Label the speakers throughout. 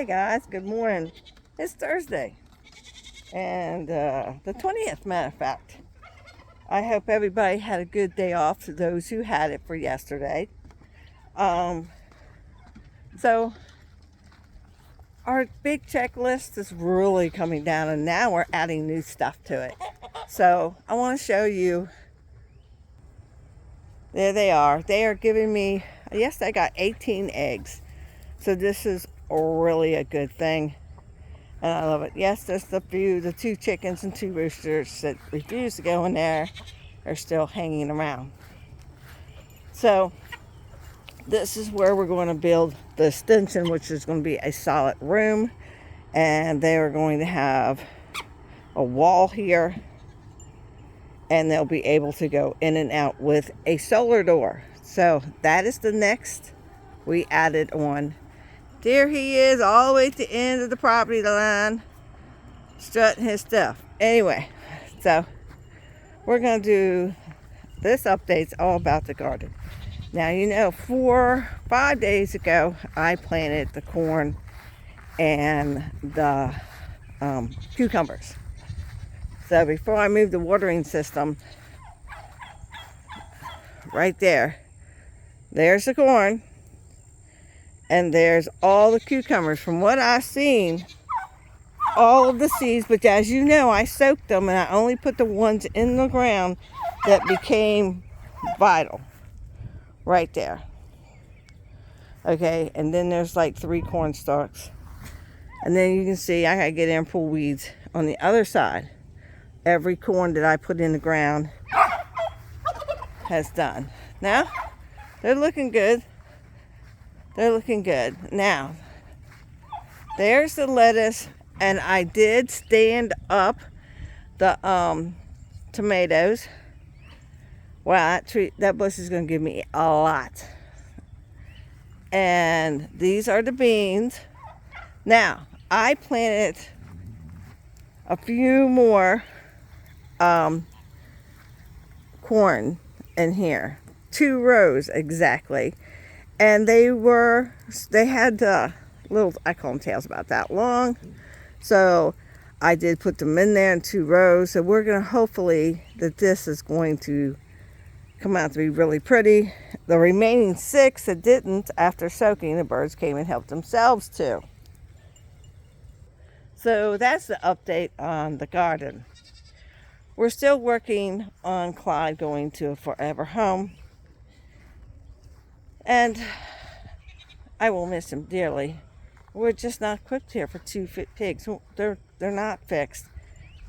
Speaker 1: Hey guys, good morning. It's Thursday, and the 20th, matter of fact. I hope everybody had a good day off to those who had it for yesterday. So our big checklist is really coming down, and now we're adding new stuff to it. So I want to show you. There they are. They are giving me, yes, I got 18 eggs. So this is really a good thing. And I love it. Yes, there's the 2 chickens and 2 roosters that refuse to go in there are still hanging around. So this is where we're going to build the extension, which is going to be a solid room. And they are going to have a wall here. And they'll be able to go in and out with a solar door. So that is the next we added on. There he is, all the way at the end of the property line, strutting his stuff. Anyway, so we're going to do this update's all about the garden. Now, 5 days ago, I planted the corn and the cucumbers. So before I moved the watering system, right there's the corn. And there's all the cucumbers. From what I've seen, all of the seeds, but as you know, I soaked them and I only put the ones in the ground that became vital. Right there. Okay, and then there's like 3 corn stalks. And then you can see I gotta get in and pull weeds on the other side. Every corn that I put in the ground has done. Now, they're looking good. They're looking good. Now, there's the lettuce, and I did stand up the tomatoes. Wow, that bush is going to give me a lot. And these are the beans. Now, I planted a few more corn in here. 2 rows exactly. And they had little, I call them tails about that long. So I did put them in there in 2 rows. So we're going to hopefully that this is going to come out to be really pretty. The remaining 6 that didn't, after soaking, the birds came and helped themselves too. So that's the update on the garden. We're still working on Clyde going to a forever home. And I will miss him dearly. We're just not equipped here for 2 pigs. They're not fixed.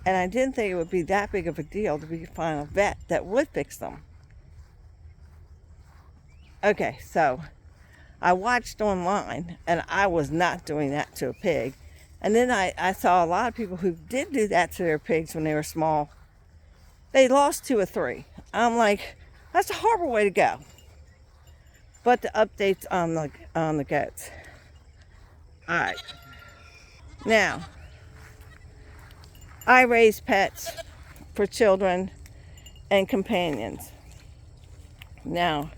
Speaker 1: And I didn't think it would be that big of a deal to find a vet that would fix them. Okay, so I watched online, and I was not doing that to a pig. And then I saw a lot of people who did do that to their pigs when they were small. They lost 2 or 3. I'm like, that's a horrible way to go. But the updates on the goats. All right. Now, I raise pets for children and companions. Now,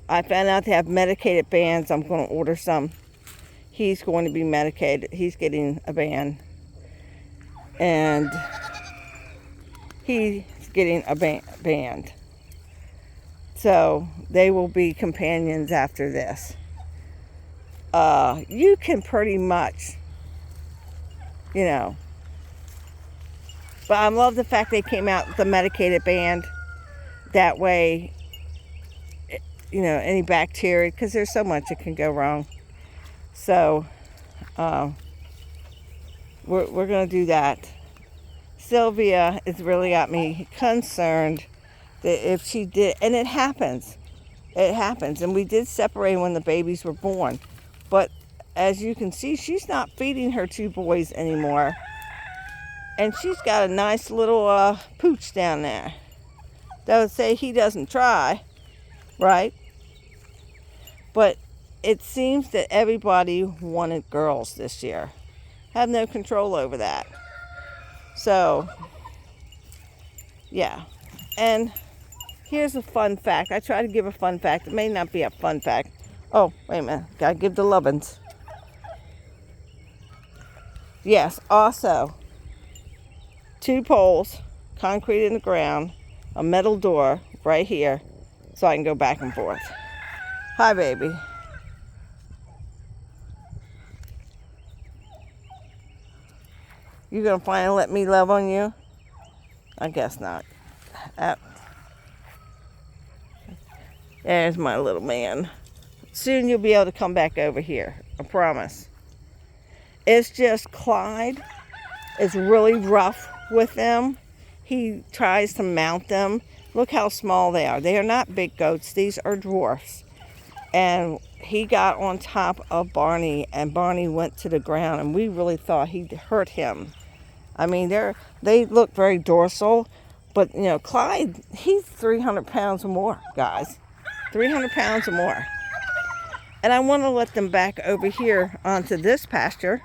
Speaker 1: I found out they have medicated bands. I'm going to order some. He's going to be medicated. He's getting a band. And he's getting a band. So they will be companions after this. You can pretty much, but I love the fact they came out with the medicated band. That way, any bacteria, because there's so much that can go wrong. So we're going to do that. Sylvia has really got me concerned that if she did, and it happens, and we did separate when the babies were born, but as you can see, she's not feeding her 2 boys anymore, and she's got a nice little pooch down there. That would say he doesn't try, right? But it seems that everybody wanted girls this year. Have no control over that. So, yeah. And here's a fun fact. I try to give a fun fact. It may not be a fun fact. Oh, wait a minute. Gotta give the lovin's. Yes, also 2 poles, concrete in the ground, a metal door right here so I can go back and forth. Hi, baby. You gonna finally let me love on you? I guess not. There's my little man. Soon you'll be able to come back over here. I promise. It's just Clyde is really rough with them. He tries to mount them. Look how small they are. They are not big goats. These are dwarfs. And he got on top of Barney, and Barney went to the ground, and we really thought he'd hurt him. I mean, they look very dorsal, but you know, Clyde, he's 300 pounds or more, guys. 300 pounds or more. And I want to let them back over here onto this pasture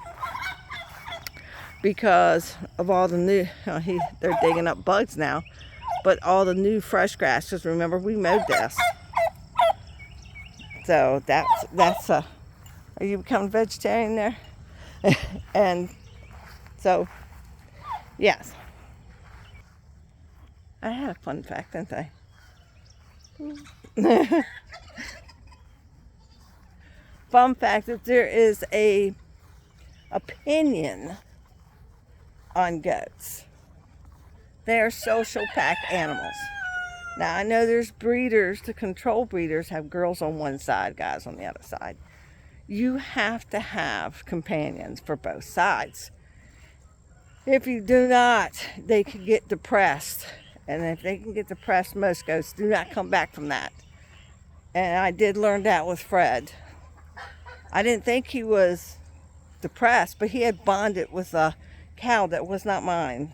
Speaker 1: because of all the new, they're digging up bugs now, but all the new fresh grass, because remember, we mowed this. So that's are you becoming vegetarian there? And so, yes. I had a fun fact, didn't I? Fun fact that there is a opinion on goats. They are social pack animals. Now, I know there's breeders, the control breeders have girls on one side, guys on the other side. You have to have companions for both sides. If you do not, they can get depressed. And if they can get depressed, most goats do not come back from that. And I did learn that with Fred. I didn't think he was depressed, but he had bonded with a cow that was not mine.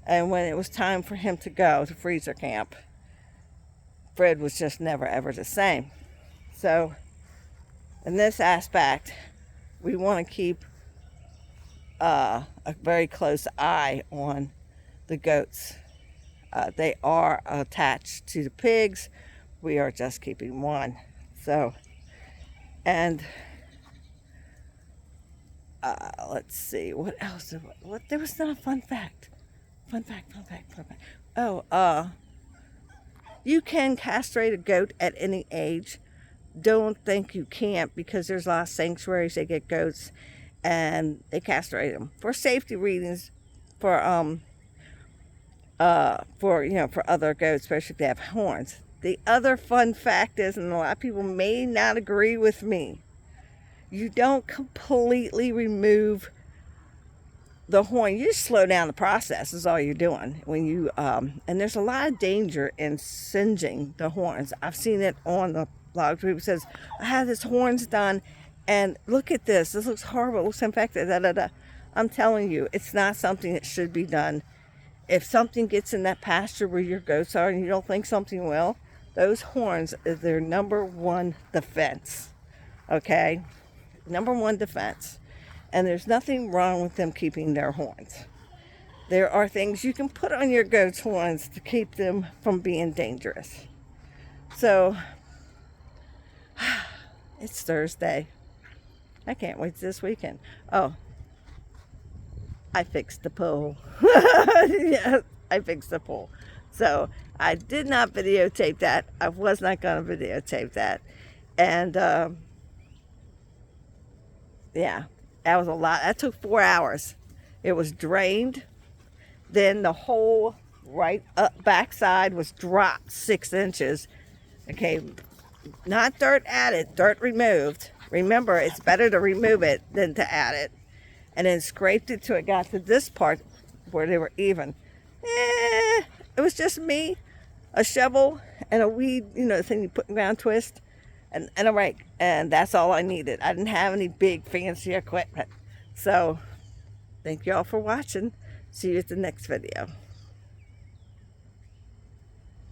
Speaker 1: And when it was time for him to go to freezer camp, Fred was just never ever the same. So in this aspect, we want to keep a very close eye on the goats. They are attached to the pigs. We are just keeping one. So, and let's see, what else? What there was not a fun fact. Fun fact. Oh, you can castrate a goat at any age. Don't think you can't, because there's a lot of sanctuaries they get goats and they castrate them for safety reasons, for other goats, especially if they have horns. The other fun fact is, and a lot of people may not agree with me, you don't completely remove the horn. You just slow down the process is all you're doing when you and there's a lot of danger in singeing the horns. I've seen it on the blog. People says, I had this horns done and look at this looks horrible, it looks infected, I'm telling you, it's not something that should be done. If something gets in that pasture where your goats are and you don't think something will, those horns is their number one defense. Okay, number one defense. And there's nothing wrong with them keeping their horns. There are things you can put on your goat's horns to keep them from being dangerous. So, it's Thursday. I can't wait this weekend. Oh, I fixed the pool. Yes, I fixed the pool. So, I did not videotape that. I was not going to videotape that. And, yeah. That was a lot. That took 4 hours. It was drained. Then the whole right up backside was dropped 6 inches. Okay, not dirt added, dirt removed. Remember, it's better to remove it than to add it. And then scraped it till it got to this part where they were even. It was just me, a shovel, and a weed, the thing you put in ground twist. And a rake, and that's all I needed. I didn't have any big fancy equipment. So, thank you all for watching. See you at the next video.